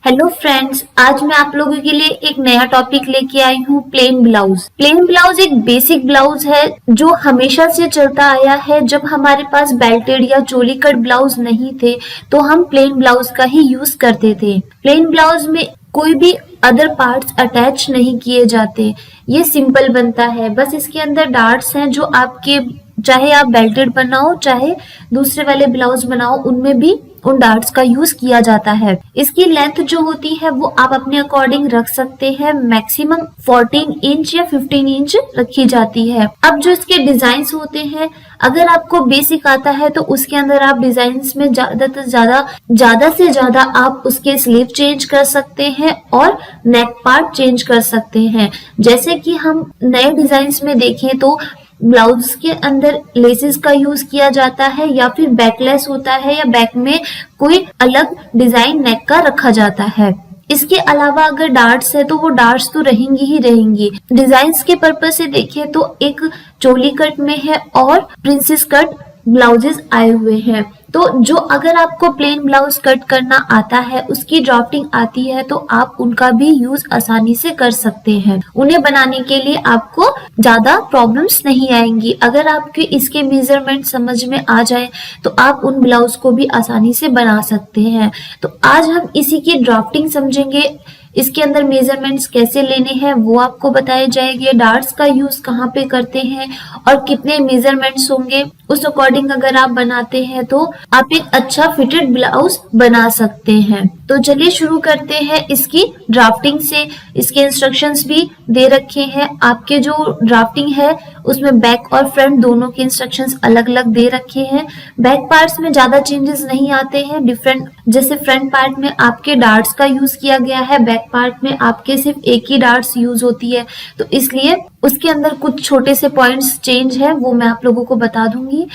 Hello friends, आज मैं आप लोगों के लिए एक नया टॉपिक लेके आई हूँ। Plain blouse. प्लेन ब्लाउज एक बेसिक ब्लाउज है जो हमेशा से चलता आया है। जब हमारे पास बेल्टेड या चोली कट ब्लाउज नहीं थे तो हम प्लेन ब्लाउज का ही यूज करते थे। प्लेन ब्लाउज में कोई भी अदर पार्ट्स अटैच नहीं किए जाते। ये सिंपल बनता है, बस इसके अंदर डार्ट्स हैं जो आपके, चाहे आप बेल्टेड बनाओ चाहे दूसरे वाले ब्लाउज बनाओ, उनमें भी उन डार्ट्स का यूज किया जाता है। इसकी लेंथ जो होती है वो आप अपने अकॉर्डिंग रख सकते हैं। मैक्सिमम 14 इंच या 15 इंच रखी जाती है। अब जो इसके डिजाइन होते हैं, अगर आपको बेसिक आता है तो उसके अंदर आप डिजाइन में ज्यादा से ज्यादा आप उसके स्लीव चेंज कर सकते हैं और नेक पार्ट चेंज कर सकते हैं। जैसे कि हम नए डिजाइन में देखें तो ब्लाउज के अंदर लेसेस का यूज किया जाता है या फिर बैकलेस होता है या बैक में कोई अलग डिजाइन नेक का रखा जाता है। इसके अलावा अगर डार्ट्स है तो वो डार्ट्स तो रहेंगी ही रहेंगी। डिजाइन्स के पर्पज से देखें तो एक चोली कट में है और प्रिंसेस कट ब्लाउजेस आए हुए हैं। तो जो अगर आपको प्लेन ब्लाउज कट करना आता है, उसकी ड्राफ्टिंग आती है, तो आप उनका भी यूज आसानी से कर सकते हैं। उन्हें बनाने के लिए आपको ज्यादा प्रॉब्लम्स नहीं आएंगी। अगर आपके इसके मेजरमेंट समझ में आ जाए तो आप उन ब्लाउज को भी आसानी से बना सकते हैं। तो आज हम इसी की ड्राफ्टिंग समझेंगे। इसके अंदर मेजरमेंट्स कैसे लेने हैं वो आपको बताए जाएंगे। डार्ट्स का यूज कहाँ पे करते हैं और कितने मेजरमेंट्स होंगे, उस अकॉर्डिंग अगर आप बनाते हैं तो आप एक अच्छा फिटेड ब्लाउज बना सकते हैं। तो चलिए शुरू करते हैं इसकी ड्राफ्टिंग से। इसके इंस्ट्रक्शंस भी दे रखे हैं। आपके जो ड्राफ्टिंग है उसमें बैक और फ्रंट दोनों के इंस्ट्रक्शंस अलग अलग दे रखे हैं। बैक पार्ट्स में ज्यादा चेंजेस नहीं आते हैं। डिफरेंट, जैसे फ्रंट पार्ट में आपके डार्ट्स का यूज किया गया है, बैक पार्ट में आपके सिर्फ एक ही डार्ट्स यूज होती है, तो इसलिए उसके अंदर कुछ छोटे से पॉइंट्स चेंज है, वो मैं आप लोगों को बता दूंगी।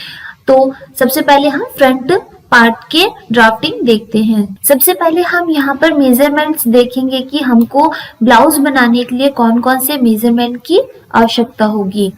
तो सबसे पहले हम फ्रंट पार्ट के ड्राफ्टिंग देखते हैं। सबसे पहले हम यहाँ पर मेजरमेंट्स देखेंगे कि हमको ब्लाउज बनाने के लिए कौन कौन से मेजरमेंट की आवश्यकता होगी।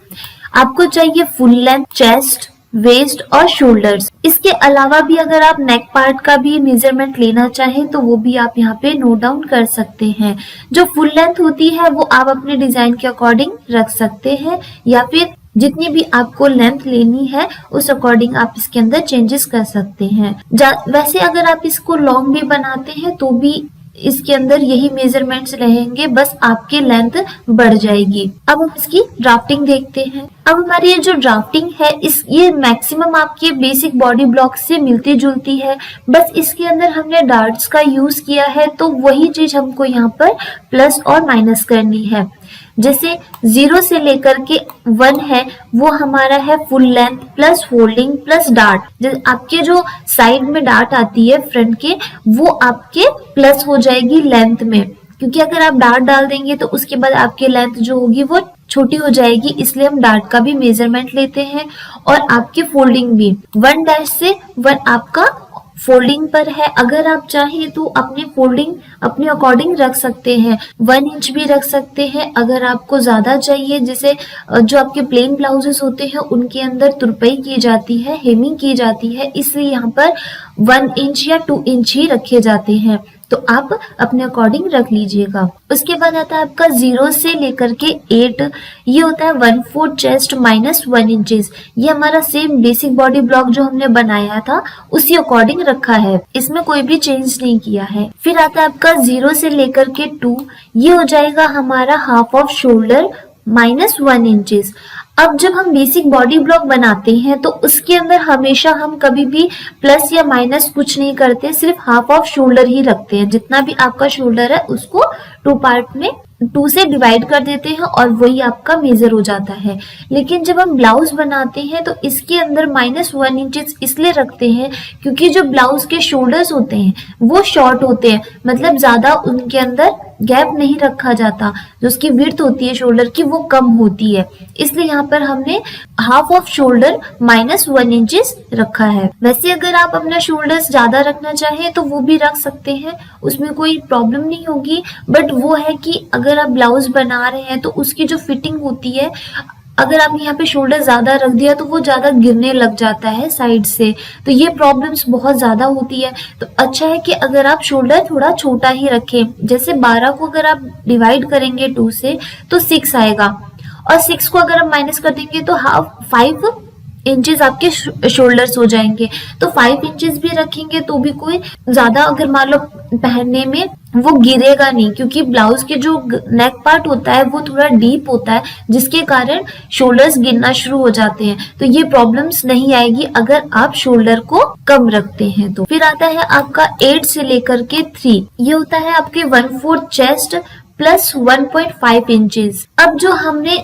आपको चाहिए फुल लेंथ, चेस्ट, वेस्ट और शोल्डर्स। इसके अलावा भी अगर आप नेक पार्ट का भी मेजरमेंट लेना चाहें तो वो भी आप यहाँ पे नोट डाउन कर सकते हैं। जो फुल लेंथ होती है वो आप अपने डिजाइन के अकॉर्डिंग रख सकते हैं या फिर जितनी भी आपको लेंथ लेनी है उस अकॉर्डिंग आप इसके अंदर चेंजेस कर सकते हैं। वैसे अगर आप इसको लॉन्ग भी बनाते हैं तो भी इसके अंदर यही मेजरमेंट्स रहेंगे, बस आपकी लेंथ बढ़ जाएगी। अब हम इसकी ड्राफ्टिंग देखते हैं। अब हमारी ये जो ड्राफ्टिंग है ये मैक्सिमम आपके बेसिक बॉडी ब्लॉक से मिलती जुलती है। बस इसके अंदर हमने डार्ट्स का यूज किया है तो वही चीज हमको यहाँ पर प्लस और माइनस करनी है। जैसे 0 से लेकर के 1 है वो हमारा है full length plus folding plus dart. आपके जो साइड में डार्ट आती है फ्रंट के, वो आपके प्लस हो जाएगी लेंथ में, क्योंकि अगर आप डार्ट डाल देंगे तो उसके बाद आपकी लेंथ जो होगी वो छोटी हो जाएगी। इसलिए हम डार्ट का भी मेजरमेंट लेते हैं और आपके फोल्डिंग भी 1 डैश से 1 आपका फोल्डिंग पर है। अगर आप चाहें तो अपने फोल्डिंग अपने अकॉर्डिंग रख सकते हैं, 1 इंच भी रख सकते हैं। अगर आपको ज्यादा चाहिए, जैसे जो आपके प्लेन ब्लाउजेस होते हैं उनके अंदर तुरपाई की जाती है, हेमिंग की जाती है, इसलिए यहाँ पर 1 इंच या 2 इंच ही रखे जाते हैं, तो आप अपने अकॉर्डिंग रख लीजिएगा। उसके बाद आता है आपका 0 से लेकर के 8, ये होता है 1/4 चेस्ट माइनस 1 इंचेस। ये हमारा सेम बेसिक बॉडी ब्लॉक जो हमने बनाया था उसी अकॉर्डिंग रखा है, इसमें कोई भी चेंज नहीं किया है। फिर आता है आपका 0 से लेकर के 2, ये हो जाएगा हमारा half off shoulder minus 1 inches. अब जब हम बेसिक बॉडी ब्लॉक बनाते हैं तो उसके अंदर हमेशा हम कभी भी प्लस या माइनस कुछ नहीं करते, सिर्फ हाफ ऑफ शोल्डर ही रखते हैं। जितना भी आपका शोल्डर है उसको 2 पार्ट में 2 से डिवाइड कर देते हैं और वही आपका मेजर हो जाता है। लेकिन जब हम ब्लाउज बनाते हैं तो इसके अंदर माइनस 1 इंचेस इसलिए रखते हैं क्योंकि जो ब्लाउज के शोल्डर्स होते हैं वो शॉर्ट होते हैं, मतलब ज्यादा उनके अंदर गैप नहीं रखा जाता। जो उसकी विड्थ होती है शोल्डर की वो कम होती है, इसलिए यहाँ पर हमने half off shoulder minus 1 inches रखा है। वैसे अगर आप अपना शोल्डर्स ज्यादा रखना चाहें तो वो भी रख सकते हैं, उसमें कोई प्रॉब्लम नहीं होगी। बट वो है कि अगर आप ब्लाउज बना रहे हैं तो उसकी जो फिटिंग होती है अगर आपने यहाँ पे शोल्डर ज्यादा रख दिया तो वो ज्यादा गिरने लग जाता है साइड से, तो ये प्रॉब्लम्स बहुत ज्यादा होती है। तो अच्छा है कि अगर आप शोल्डर थोड़ा छोटा ही रखें, जैसे 12 को अगर आप डिवाइड करेंगे 2 से तो 6 आएगा, और 6 को अगर आप माइनस कर देंगे तो 5 इंचेस आपके शोल्डर्स हो जाएंगे। तो 5 इंचेस भी रखेंगे तो भी कोई ज्यादा, अगर मान लो पहनने में वो गिरेगा नहीं, क्योंकि ब्लाउज के जो नेक पार्ट होता है वो थोड़ा डीप होता है, जिसके कारण शोल्डर्स गिरना शुरू हो जाते हैं। तो ये प्रॉब्लम्स नहीं आएगी अगर आप शोल्डर को कम रखते हैं। तो फिर आता है आपका 8 से लेकर के 3, ये होता है आपके 1/4 चेस्ट प्लस 1.5 इंचेस। अब जो हमने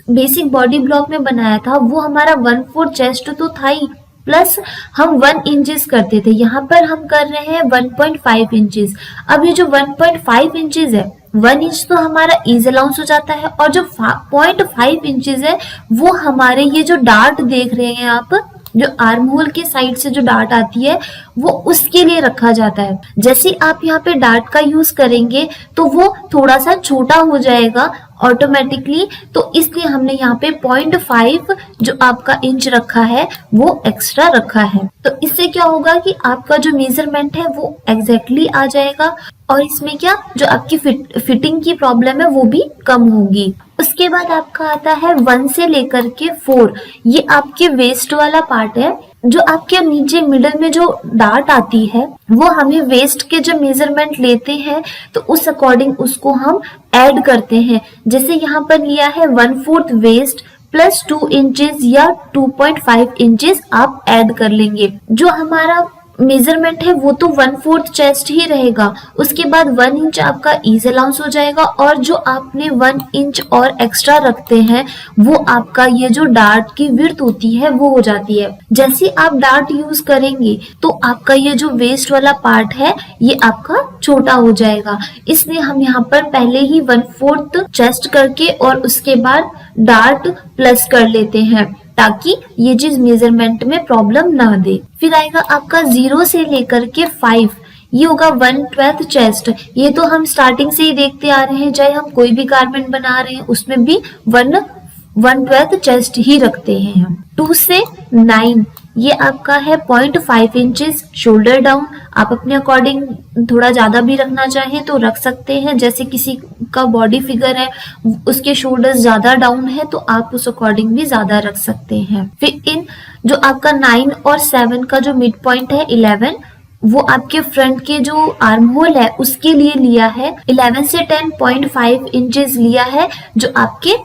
बेसिक बॉडी ब्लॉक में बनाया था वो हमारा 1/4 चेस्ट तो था ही, प्लस हम 1 इंचेस करते थे, यहाँ पर हम कर रहे हैं 1.5 इंचेस। अब ये जो 1.5 इंचेस है, 1 इंच तो हमारा ईज अलाउंस हो जाता है, और जो 0.5 इंचेस है वो हमारे ये जो डार्ट देख रहे हैं आप, जो आर्म होल के साइड से जो डार्ट आती है वो उसके लिए रखा जाता है। जैसे आप यहाँ पे डार्ट का यूज करेंगे तो वो थोड़ा सा छोटा हो जाएगा ऑटोमेटिकली, तो इसलिए हमने यहाँ पे 0.5 जो आपका इंच रखा है वो एक्स्ट्रा रखा है। तो इससे क्या होगा कि आपका जो मेजरमेंट है वो एग्जैक्टली आ जाएगा, और इसमें क्या जो आपकी फिटिंग की प्रॉब्लम है वो भी कम होगी। उसके बाद आपका आता है 1 से लेकर के 4, ये आपके वेस्ट वाला पार्ट है। जो आपके नीचे मिडल में जो डार्ट आती है वो हमें वेस्ट के जो मेजरमेंट लेते हैं तो उस अकॉर्डिंग उसको हम ऐड करते हैं। जैसे यहाँ पर लिया है 1/4 वेस्ट प्लस 2 इंचेस या 2.5 इंचेस आप ऐड कर लेंगे। जो हमारा मेजरमेंट है वो तो 1/4 चेस्ट ही रहेगा, उसके बाद 1 इंच आपका ईज अलाउंस हो जाएगा, और जो आपने 1 इंच और एक्स्ट्रा रखते हैं वो आपका ये जो डार्ट की विड्थ होती है वो हो जाती है। जैसे आप डार्ट यूज करेंगे तो आपका ये जो वेस्ट वाला पार्ट है ये आपका छोटा हो जाएगा, इसलिए हम यहाँ पर पहले ही 1/4 चेस्ट करके और उसके बाद डार्ट प्लस कर लेते हैं, ताकि ये चीज मेजरमेंट में प्रॉब्लम ना दे। फिर आएगा आपका 0 से लेकर के 5, ये होगा 1/12 चेस्ट। ये तो हम स्टार्टिंग से ही देखते आ रहे हैं, चाहे हम कोई भी गारमेंट बना रहे हैं उसमें भी 1/12 चेस्ट ही रखते हैं हम। 2 से 9, ये आपका है 0.5 इंचेस शोल्डर डाउन। आप अपने अकॉर्डिंग थोड़ा ज्यादा भी रखना चाहें तो रख सकते हैं, जैसे किसी का बॉडी फिगर है उसके शोल्डर्स ज्यादा डाउन है तो आप उस अकॉर्डिंग भी ज्यादा रख सकते हैं। फिर इन जो आपका 9 और 7 का जो मिड पॉइंट है 11, वो आपके फ्रंट के जो आर्म होल है उसके लिए लिया है। 11 से 10 0.5 इंचेस लिया है जो आपके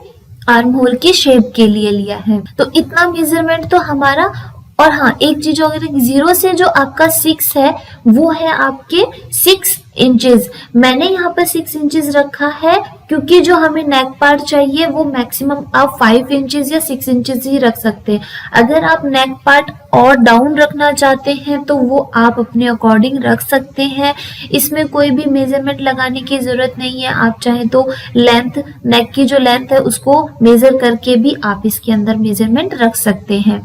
आर्म होल की शेप के लिए लिया है। तो इतना मेजरमेंट तो हमारा। और हाँ, एक चीज अगर 0 से जो आपका 6 है वो है आपके 6 इंचेस। मैंने यहाँ पर 6 इंचेस रखा है क्योंकि जो हमें नेक पार्ट चाहिए वो मैक्सिमम आप 5 इंचेस या 6 इंचेस ही रख सकते हैं। अगर आप नेक पार्ट और डाउन रखना चाहते हैं तो वो आप अपने अकॉर्डिंग रख सकते हैं, इसमें कोई भी मेजरमेंट लगाने की जरूरत नहीं है। आप चाहे तो लेंथ, नेक की जो लेंथ है उसको मेजर करके भी आप इसके अंदर मेजरमेंट रख सकते हैं,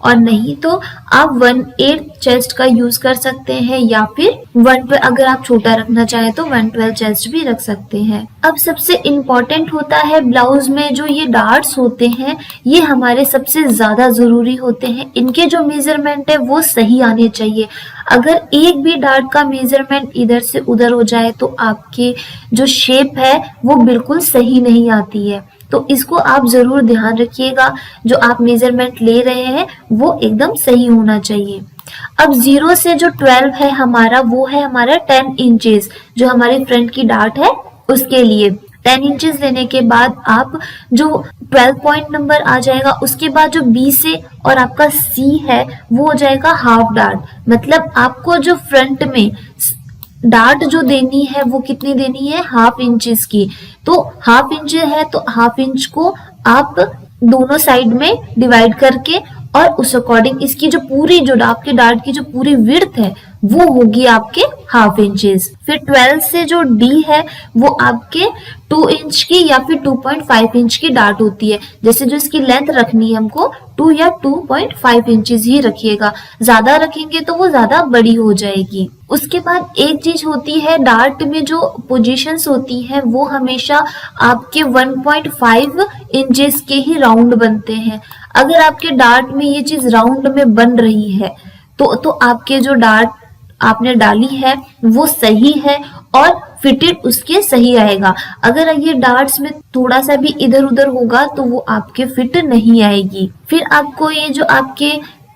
और नहीं तो आप 1/8 चेस्ट का यूज कर सकते हैं, या फिर अगर आप छोटा रखना चाहें तो 1/12 चेस्ट भी रख सकते हैं। अब सबसे इम्पोर्टेंट होता है ब्लाउज में जो ये डार्ट्स होते हैं ये हमारे सबसे ज्यादा जरूरी होते हैं। इनके जो मेजरमेंट है वो सही आने चाहिए। अगर एक भी डार्ट का मेजरमेंट इधर से उधर हो जाए तो आपके जो शेप है वो बिल्कुल सही नहीं आती है। तो इसको आप जरूर ध्यान रखिएगा, जो आप मेजरमेंट ले रहे हैं वो एकदम सही होना चाहिए। अब 0 से जो 12 है हमारा, वो है हमारा 10 इंचेस, जो हमारे फ्रंट की डार्ट है उसके लिए 10 इंचेस लेने के बाद आप जो 12 पॉइंट नंबर आ जाएगा, उसके बाद जो B से और आपका C है वो हो जाएगा हाफ डार्ट। मतलब आपको जो फ्रंट में डार्ट जो देनी है वो कितनी देनी है, हाफ इंचेस की। तो हाफ इंच है तो हाफ इंच को आप दोनों साइड में डिवाइड करके और उस अकॉर्डिंग इसकी जो पूरी जो आपके डार्ट की जो पूरी विड्थ है वो होगी आपके हाफ इंचेस। फिर 12 से जो D है वो आपके 2 इंच की या फिर 2.5 इंच की डार्ट होती है। जैसे जो इसकी लेंथ रखनी है हमको 2 या 2.5 इंचेस ही रखिएगा, ज्यादा रखेंगे तो वो ज्यादा बड़ी हो जाएगी। उसके बाद एक चीज होती है, डार्ट में जो पोजीशंस होती है वो हमेशा आपके 1.5 इंचेस के ही राउंड बनते हैं। अगर आपके डार्ट में ये चीज राउंड में बन रही है तो आपके जो डार्ट आपने डाली है वो सही है और फिटेड उसके सही आएगा। अगर ये डार्ट्स में थोड़ा सा भी इधर उधर होगा तो वो आपके फिट नहीं आएगी। फिर आपको ये जो आपके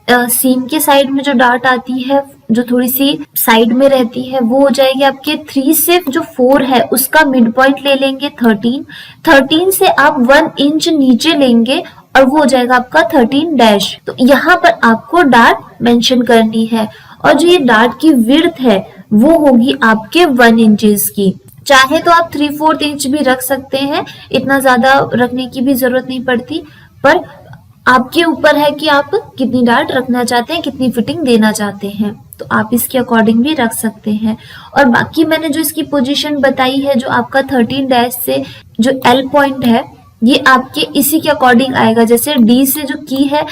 सीम के साइड में जो डार्ट आती है, जो थोड़ी सी साइड में रहती है, वो हो जाएगी आपके 3 से जो 4 है उसका मिड पॉइंट ले लेंगे 13 से आप 1 इंच नीचे लेंगे और वो हो जाएगा आपका 13 डैश। तो यहाँ पर आपको डार्ट मेंशन करनी है और जो ये डार्ट की विड्थ है वो होगी आपके 1 इंचेस की। चाहे तो आप 3/4 इंच भी रख सकते हैं, इतना ज्यादा रखने की भी जरूरत नहीं पड़ती, पर आपके ऊपर है कि आप कितनी डार्ट रखना चाहते हैं, कितनी फिटिंग देना चाहते हैं, तो आप इसके अकॉर्डिंग भी रख सकते हैं। और बाकी मैंने जो इसकी पोजीशन बताई है, जो आपका 13 डैश से जो एल पॉइंट है ये आपके इसी के अकॉर्डिंग आएगा। जैसे डी से जो की है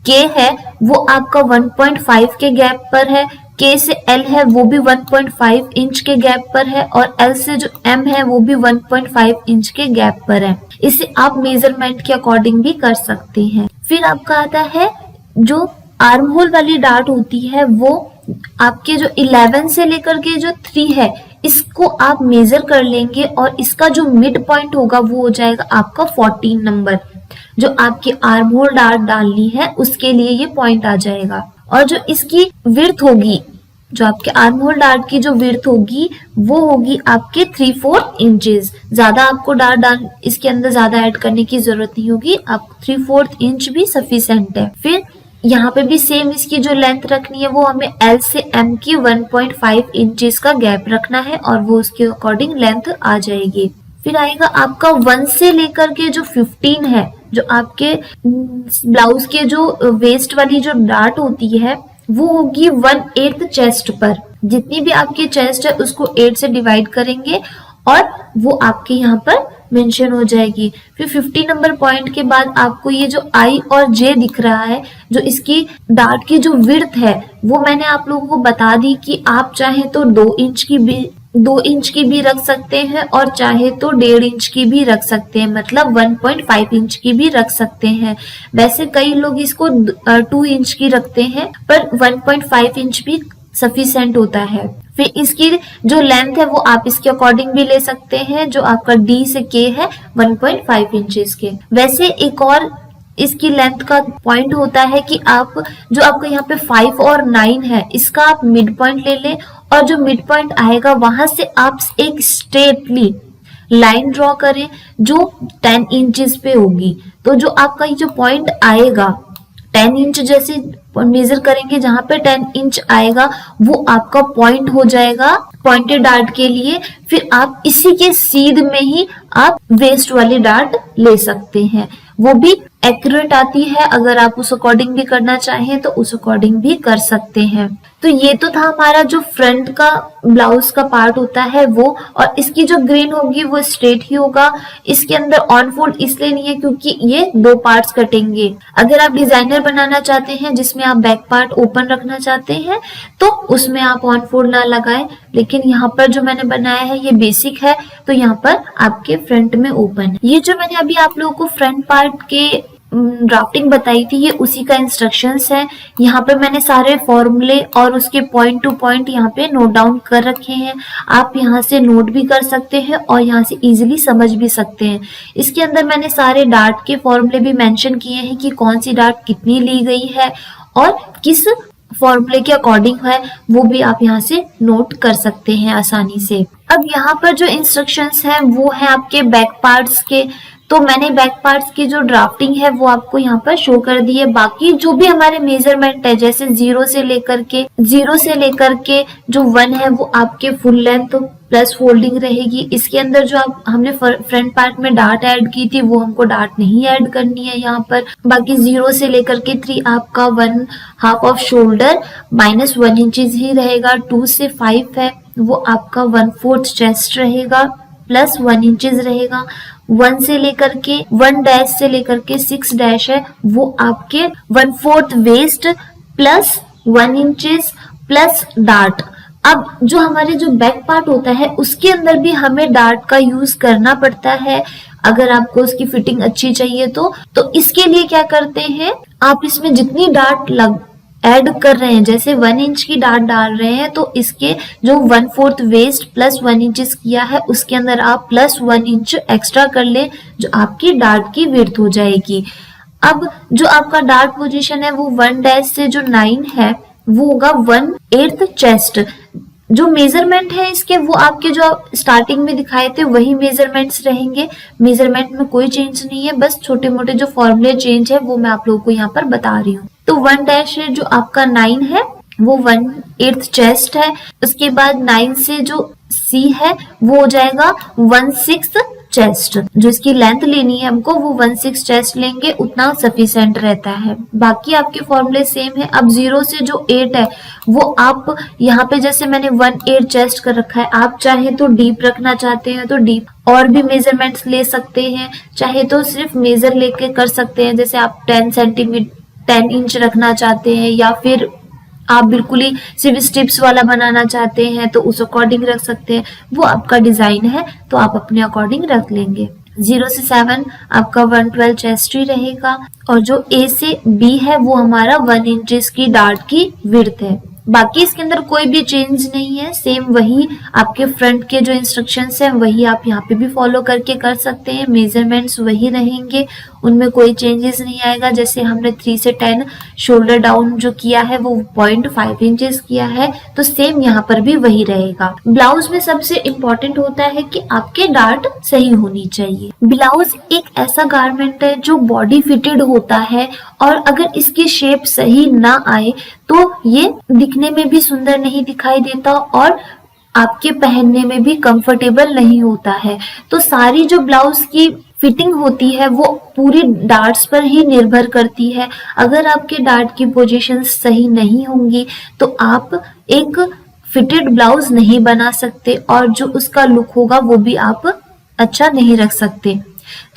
के है वो आपका 1.5 के गैप पर है, के से एल है वो भी 1.5 इंच के गैप पर है और एल से जो एम है वो भी 1.5 इंच के गैप पर है। इसे आप मेजरमेंट के अकॉर्डिंग भी कर सकते हैं। फिर आपका आता है जो आर्म होल वाली डार्ट होती है, वो आपके जो 11 से लेकर के जो 3 है इसको आप मेजर कर लेंगे और इसका जो मिड पॉइंट होगा वो हो जाएगा आपका 14 नंबर। जो आपकी आर्म होल डार्ट डालनी है उसके लिए ये पॉइंट आ जाएगा। और जो इसकी विड्थ होगी, जो आपके आर्म होल डार्ट की जो विड्थ होगी वो होगी आपके 3/4 इंचेस। ज्यादा आपको डार्ट डाल इसके अंदर ज्यादा ऐड करने की जरूरत नहीं होगी, आपको 3/4 इंच भी सफिशिएंट है। फिर यहाँ पे भी सेम इसकी जो लेंथ रखनी है वो हमें एल से एम की 1.5 इंचेस का गैप रखना है और वो उसके अकॉर्डिंग लेंथ आ जाएगी। फिर आएगा आपका 1 से लेकर के जो 15 है, जो आपके ब्लाउज के जो वेस्ट वाली जो डार्ट होती है वो होगी 1/8 चेस्ट पर। जितनी भी आपकी चेस्ट है उसको 8 से डिवाइड करेंगे और वो आपके यहाँ पर मेंशन हो जाएगी। फिर 50 नंबर पॉइंट के बाद आपको ये जो आई और जे दिख रहा है, जो इसकी डार्ट की जो विड्थ है वो मैंने आप लोगों को बता दी कि आप चाहे तो 2 इंच की भी रख सकते हैं और चाहे तो 1.5 इंच की भी रख सकते हैं, मतलब 1.5 इंच की भी रख सकते हैं। वैसे कई लोग इसको 2 इंच की रखते हैं, पर 1.5 इंच भी सफिशिएंट होता है। फिर इसकी जो लेंथ है वो आप इसके अकॉर्डिंग भी ले सकते हैं, जो आपका डी से के है 1.5 इंचेस के। वैसे एक और इसकी लेंथ का पॉइंट होता है कि आप जो आपका यहाँ पे 5 और 9 है इसका आप मिड पॉइंट ले लें और जो मिड पॉइंट आएगा वहां से आप एक स्ट्रेटली लाइन ड्रॉ करें जो 10 इंचेस पे होगी। तो जो आपका ये जो पॉइंट आएगा 10 इंच जैसे मेजर करेंगे, जहां पे 10 इंच आएगा वो आपका पॉइंट हो जाएगा पॉइंटेड डार्ट के लिए। फिर आप इसी के सीध में ही आप वेस्ट वाली डार्ट ले सकते हैं, वो भी एक्यूरेट आती है। अगर आप उस अकॉर्डिंग भी करना चाहें तो उस अकॉर्डिंग भी कर सकते हैं। तो ये तो था हमारा जो फ्रंट का ब्लाउज का पार्ट होता है वो, और इसकी जो ग्रेन होगी वो स्ट्रेट ही होगा। इसके अंदर ऑन फोल्ड इसलिए नहीं है क्योंकि ये 2 पार्ट्स कटेंगे। अगर आप डिजाइनर बनाना चाहते हैं जिसमें आप बैक पार्ट ओपन रखना चाहते हैं तो उसमें आप ऑन फोल्ड ना लगाएं, लेकिन यहाँ पर जो मैंने बनाया है ये बेसिक है तो यहाँ पर आपके फ्रंट में ओपन है। ये जो मैंने अभी आप लोगों को फ्रंट पार्ट के ड्राफ्टिंग बताई थी ये उसी का इंस्ट्रक्शंस है। यहाँ पे मैंने सारे फॉर्मूले और उसके पॉइंट टू पॉइंट यहाँ पे नोट डाउन कर रखे हैं। आप यहाँ से नोट भी कर सकते हैं और यहाँ से इजीली समझ भी सकते हैं। इसके अंदर मैंने सारे डार्ट के फॉर्मूले भी मेंशन किए हैं कि कौन सी डार्ट कितनी ली गई है और किस फॉर्मूले के अकॉर्डिंग है, वो भी आप यहाँ से नोट कर सकते हैं आसानी से। अब यहाँ पर जो इंस्ट्रक्शंस हैं वो है आपके बैक पार्ट्स के, तो मैंने बैक पार्ट्स की जो ड्राफ्टिंग है वो आपको यहाँ पर शो कर दी है। बाकी जो भी हमारे मेजरमेंट है जैसे 0 से लेकर के जो 1 है वो आपके फुल लेंथ प्लस फोल्डिंग रहेगी। इसके अंदर जो हमने फ्रंट पार्ट में डार्ट ऐड की थी वो हमको डार्ट नहीं ऐड करनी है यहाँ पर। बाकी 0 से लेकर के 3 आपका 1/2 ऑफ शोल्डर -1 इंचेस ही रहेगा। 2 से 5 है वो आपका 1/4 चेस्ट रहेगा प्लस 1 इंचेस रहेगा। 1 से लेकर के 1 डैश से लेकर के 6 डैश है वो आपके 1/4 waist plus 1 inches plus dart. अब जो हमारे जो बैक पार्ट होता है उसके अंदर भी हमें डार्ट का यूज करना पड़ता है, अगर आपको उसकी फिटिंग अच्छी चाहिए तो इसके लिए क्या करते हैं, आप इसमें जितनी डार्ट ऐड कर रहे हैं, जैसे 1 इंच की डार्ट डाल रहे हैं तो इसके जो 1/4 वेस्ट प्लस 1 इंच किया है उसके अंदर आप प्लस 1 इंच एक्स्ट्रा कर ले, जो आपकी डार्ट की विड्थ हो जाएगी। अब जो आपका डार्ट पोजीशन है वो 1 डैश से जो 9 है वो होगा 1/8 चेस्ट। जो मेजरमेंट है इसके वो आपके जो स्टार्टिंग में दिखाए थे वही मेजरमेंट्स रहेंगे, मेजरमेंट में कोई चेंज नहीं है, बस छोटे मोटे जो फॉर्मूले चेंज है वो मैं आप लोगों को यहाँ पर बता रही हूँ। तो 1 डैश जो आपका 9 है वो 1/8 चेस्ट है, उसके बाद 9 से जो C है वो हो जाएगा 1/6 चेस्ट। जो इसकी लेंथ लेनी है हमको वो 1/6 चेस्ट लेंगे, उतना सफिशिएंट रहता है। बाकी आपके फॉर्मूले सेम है। अब 0 से जो 8 है वो आप यहाँ पे जैसे मैंने 1/8 चेस्ट कर रखा है, आप चाहे तो डीप रखना चाहते हैं तो डीप और भी मेजरमेंट्स ले सकते हैं, चाहे तो सिर्फ मेजर लेके कर सकते हैं, जैसे आप 10 इंच रखना चाहते हैं या फिर आप बिल्कुल ही सिर्फ स्ट्रिप्स वाला बनाना चाहते हैं तो उस अकॉर्डिंग रख सकते हैं, वो आपका डिजाइन है तो आप अपने अकॉर्डिंग रख लेंगे। 0 से 7 आपका 112 चेस्ट ही रहेगा और जो A से B है वो हमारा 1 इंच की डार्ट की विड्थ है। बाकी इसके अंदर कोई भी चेंज नहीं है, सेम वही आपके फ्रंट के जो इंस्ट्रक्शंस हैं वही आप यहाँ पे भी फॉलो करके कर सकते हैं, मेजरमेंट्स वही रहेंगे, उनमें कोई चेंजेस नहीं आएगा। जैसे हमने 3 से 10 शोल्डर डाउन जो किया है वो 0.5 इंचेस किया है तो सेम यहाँ पर भी वही रहेगा। ब्लाउज में सबसे इम्पोर्टेंट होता है कि आपके डार्ट सही होनी चाहिए। ब्लाउज एक ऐसा गारमेंट है जो बॉडी फिटेड होता है और अगर इसकी शेप सही ना आए तो ये दिखने में भी सुंदर नहीं दिखाई देता और आपके पहनने में भी कंफर्टेबल नहीं होता है। तो सारी जो ब्लाउज की फिटिंग होती है वो पूरी डार्ट्स पर ही निर्भर करती है। अगर आपके डार्ट की पोजीशन सही नहीं होंगी तो आप एक फिटेड ब्लाउज नहीं बना सकते और जो उसका लुक होगा वो भी आप अच्छा नहीं रख सकते।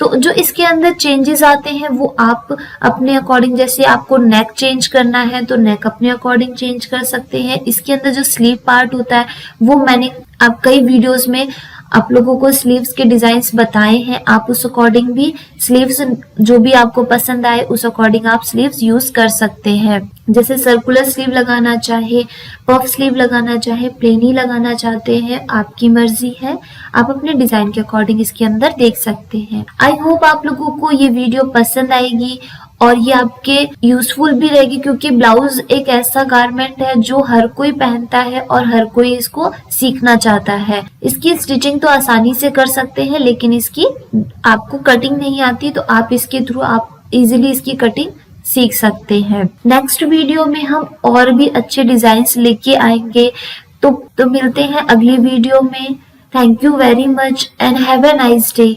तो जो इसके अंदर चेंजेस आते हैं वो आप अपने अकॉर्डिंग, जैसे आपको नेक चेंज करना है तो नेक अपने अकॉर्डिंग चेंज कर सकते हैं। इसके अंदर जो स्लीव पार्ट होता है वो मैंने आप कई वीडियोस में आप लोगों को स्लीव्स के डिजाइन्स बताए हैं, आप उस अकॉर्डिंग भी स्लीव्स जो भी आपको पसंद आए उस अकॉर्डिंग आप स्लीव्स यूज कर सकते हैं। जैसे सर्कुलर स्लीव लगाना चाहे, पफ स्लीव लगाना चाहे, प्लेन ही लगाना चाहते हैं, आपकी मर्जी है, आप अपने डिजाइन के अकॉर्डिंग इसके अंदर देख सकते हैं। आई होप आप लोगों को ये वीडियो पसंद आएगी और ये आपके यूजफुल भी रहेगी, क्योंकि ब्लाउज एक ऐसा गारमेंट है जो हर कोई पहनता है और हर कोई इसको सीखना चाहता है। इसकी स्टिचिंग तो आसानी से कर सकते हैं लेकिन इसकी आपको कटिंग नहीं आती तो आप इसके थ्रू आप इजीली इसकी कटिंग सीख सकते हैं। नेक्स्ट वीडियो में हम और भी अच्छे डिजाइन्स लेके आएंगे, तो मिलते हैं अगली वीडियो में। Thank you very much and have a nice day.